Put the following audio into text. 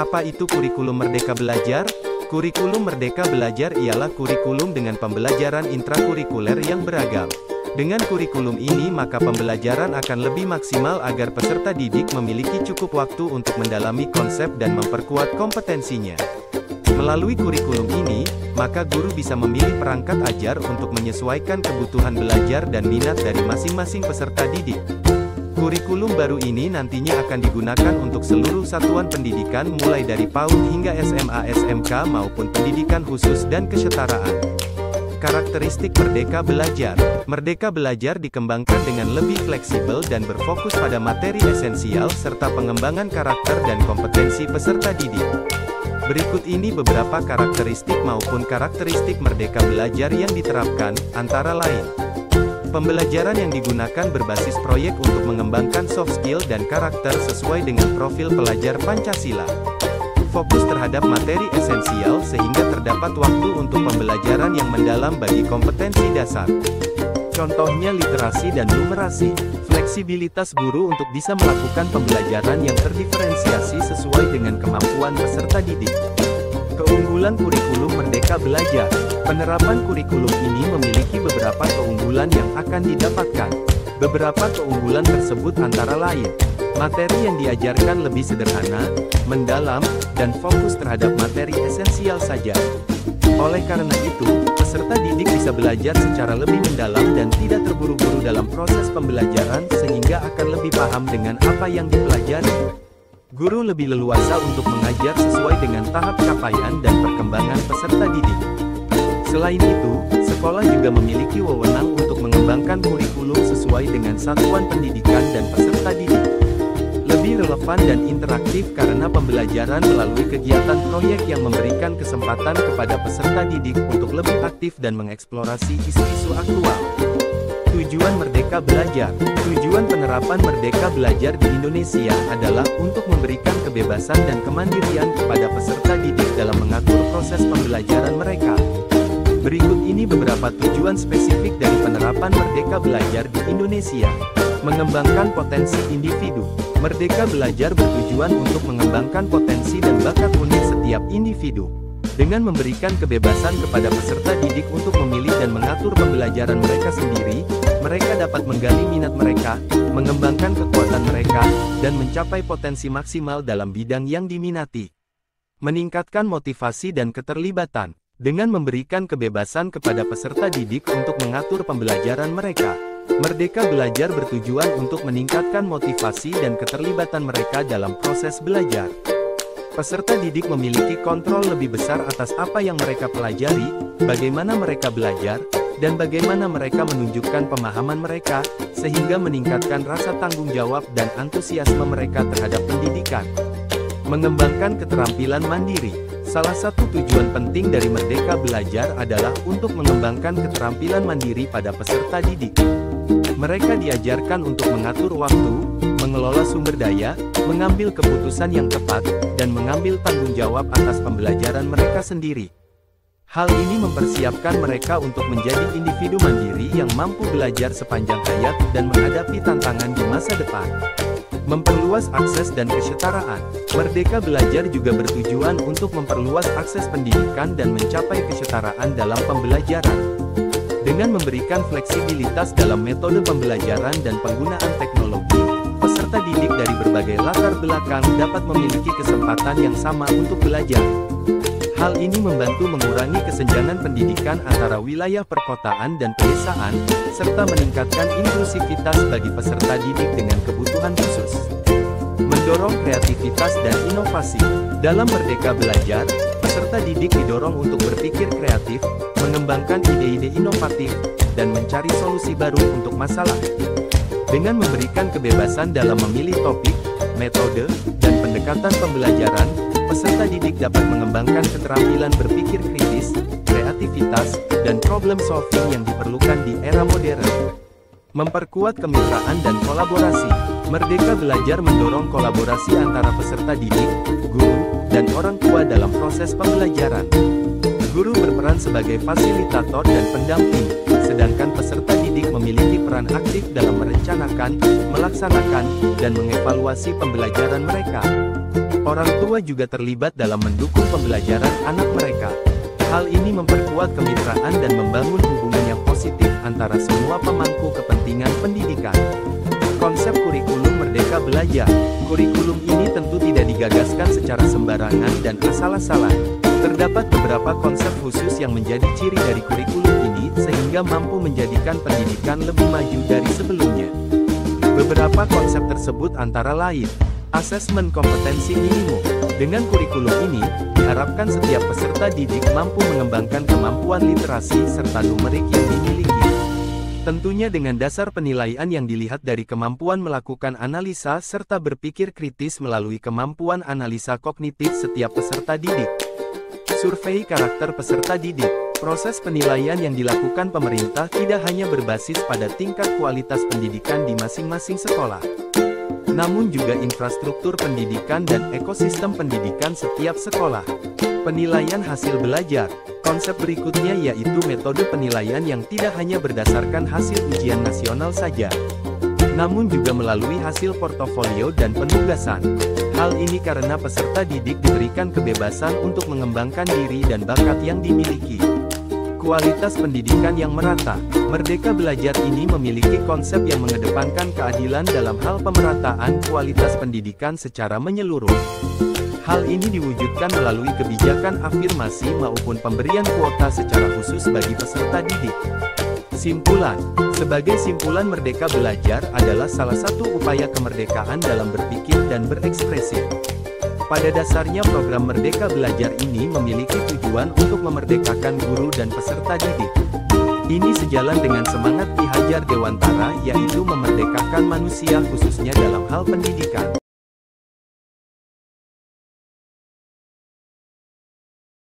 Apa itu kurikulum Merdeka Belajar? Kurikulum Merdeka Belajar ialah kurikulum dengan pembelajaran intrakurikuler yang beragam. Dengan kurikulum ini maka pembelajaran akan lebih maksimal agar peserta didik memiliki cukup waktu untuk mendalami konsep dan memperkuat kompetensinya. Melalui kurikulum ini, maka guru bisa memilih perangkat ajar untuk menyesuaikan kebutuhan belajar dan minat dari masing-masing peserta didik. Kurikulum baru ini nantinya akan digunakan untuk seluruh satuan pendidikan mulai dari PAUD hingga SMA SMK maupun pendidikan khusus dan kesetaraan. Karakteristik Merdeka Belajar. Merdeka Belajar dikembangkan dengan lebih fleksibel dan berfokus pada materi esensial serta pengembangan karakter dan kompetensi peserta didik. Berikut ini beberapa karakteristik maupun karakteristik Merdeka Belajar yang diterapkan, antara lain. Pembelajaran yang digunakan berbasis proyek untuk mengembangkan soft skill dan karakter sesuai dengan profil pelajar Pancasila. Fokus terhadap materi esensial sehingga terdapat waktu untuk pembelajaran yang mendalam bagi kompetensi dasar. Contohnya literasi dan numerasi. Fleksibilitas guru untuk bisa melakukan pembelajaran yang terdiferensiasi sesuai dengan kemampuan peserta didik. Keunggulan kurikulum Merdeka Belajar. Penerapan kurikulum ini memiliki beberapa keunggulan yang akan didapatkan. Beberapa keunggulan tersebut antara lain: materi yang diajarkan lebih sederhana, mendalam, dan fokus terhadap materi esensial saja. Oleh karena itu, peserta didik bisa belajar secara lebih mendalam dan tidak terburu-buru dalam proses pembelajaran sehingga akan lebih paham dengan apa yang dipelajari. Guru lebih leluasa untuk mengajar sesuai dengan tahap capaian dan perkembangan peserta didik. Selain itu, sekolah juga memiliki wewenang untuk mengembangkan kurikulum sesuai dengan satuan pendidikan dan peserta didik. Lebih relevan dan interaktif karena pembelajaran melalui kegiatan proyek yang memberikan kesempatan kepada peserta didik untuk lebih aktif dan mengeksplorasi isu-isu aktual. Tujuan Merdeka Belajar. Tujuan penerapan Merdeka Belajar di Indonesia adalah untuk memberikan kebebasan dan kemandirian kepada peserta didik dalam mengatur proses pembelajaran mereka. Berikut ini beberapa tujuan spesifik dari penerapan Merdeka Belajar di Indonesia. Mengembangkan potensi individu. Merdeka Belajar bertujuan untuk mengembangkan potensi dan bakat unik setiap individu. Dengan memberikan kebebasan kepada peserta didik untuk memilih dan mengatur pembelajaran mereka sendiri, mereka dapat menggali minat mereka, mengembangkan kekuatan mereka, dan mencapai potensi maksimal dalam bidang yang diminati. Meningkatkan motivasi dan keterlibatan. Dengan memberikan kebebasan kepada peserta didik untuk mengatur pembelajaran mereka, Merdeka Belajar bertujuan untuk meningkatkan motivasi dan keterlibatan mereka dalam proses belajar. Peserta didik memiliki kontrol lebih besar atas apa yang mereka pelajari, bagaimana mereka belajar, dan bagaimana mereka menunjukkan pemahaman mereka, sehingga meningkatkan rasa tanggung jawab dan antusiasme mereka terhadap pendidikan. Mengembangkan keterampilan mandiri. Salah satu tujuan penting dari Merdeka Belajar adalah untuk mengembangkan keterampilan mandiri pada peserta didik. Mereka diajarkan untuk mengatur waktu, mengelola sumber daya, mengambil keputusan yang tepat, dan mengambil tanggung jawab atas pembelajaran mereka sendiri. Hal ini mempersiapkan mereka untuk menjadi individu mandiri yang mampu belajar sepanjang hayat dan menghadapi tantangan di masa depan. Memperluas akses dan kesetaraan. Merdeka Belajar juga bertujuan untuk memperluas akses pendidikan dan mencapai kesetaraan dalam pembelajaran. Dengan memberikan fleksibilitas dalam metode pembelajaran dan penggunaan teknologi, peserta didik dari berbagai latar belakang dapat memiliki kesempatan yang sama untuk belajar. Hal ini membantu mengurangi kesenjangan pendidikan antara wilayah perkotaan dan pedesaan, serta meningkatkan inklusivitas bagi peserta didik dengan kebutuhan khusus. Mendorong kreativitas dan inovasi. Dalam Merdeka Belajar, peserta didik didorong untuk berpikir kreatif, mengembangkan ide-ide inovatif, dan mencari solusi baru untuk masalah. Dengan memberikan kebebasan dalam memilih topik, metode, dan pendekatan pembelajaran, peserta didik dapat mengembangkan keterampilan berpikir kritis, kreativitas, dan problem solving yang diperlukan di era modern. Memperkuat kemitraan dan kolaborasi. Merdeka Belajar mendorong kolaborasi antara peserta didik, guru, dan orang tua dalam proses pembelajaran. Guru berperan sebagai fasilitator dan pendamping, sedangkan peserta didik memiliki peran aktif dalam merencanakan, melaksanakan, dan mengevaluasi pembelajaran mereka. Orang tua juga terlibat dalam mendukung pembelajaran anak mereka. Hal ini memperkuat kemitraan dan membangun hubungan yang positif antara semua pemangku kepentingan pendidikan. Konsep kurikulum Merdeka Belajar. Kurikulum ini tentu tidak digagaskan secara sembarangan dan asal-asalan. Terdapat beberapa konsep khusus yang menjadi ciri dari kurikulum ini sehingga mampu menjadikan pendidikan lebih maju dari sebelumnya. Beberapa konsep tersebut antara lain: asesmen kompetensi minimum. Dengan kurikulum ini, diharapkan setiap peserta didik mampu mengembangkan kemampuan literasi serta numerik yang dimiliki. Tentunya dengan dasar penilaian yang dilihat dari kemampuan melakukan analisa serta berpikir kritis melalui kemampuan analisa kognitif setiap peserta didik. Survei karakter peserta didik. Proses penilaian yang dilakukan pemerintah tidak hanya berbasis pada tingkat kualitas pendidikan di masing-masing sekolah, namun juga infrastruktur pendidikan dan ekosistem pendidikan setiap sekolah. Penilaian hasil belajar. Konsep berikutnya yaitu metode penilaian yang tidak hanya berdasarkan hasil ujian nasional saja, namun juga melalui hasil portofolio dan penugasan. Hal ini karena peserta didik diberikan kebebasan untuk mengembangkan diri dan bakat yang dimiliki. Kualitas pendidikan yang merata. Merdeka Belajar ini memiliki konsep yang mengedepankan keadilan dalam hal pemerataan kualitas pendidikan secara menyeluruh. Hal ini diwujudkan melalui kebijakan afirmasi maupun pemberian kuota secara khusus bagi peserta didik. Simpulan. Sebagai simpulan, Merdeka Belajar adalah salah satu upaya kemerdekaan dalam berpikir dan berekspresi. Pada dasarnya program Merdeka Belajar ini memiliki tujuan untuk memerdekakan guru dan peserta didik. Ini sejalan dengan semangat Ki Hajar Dewantara, yaitu memerdekakan manusia khususnya dalam hal pendidikan.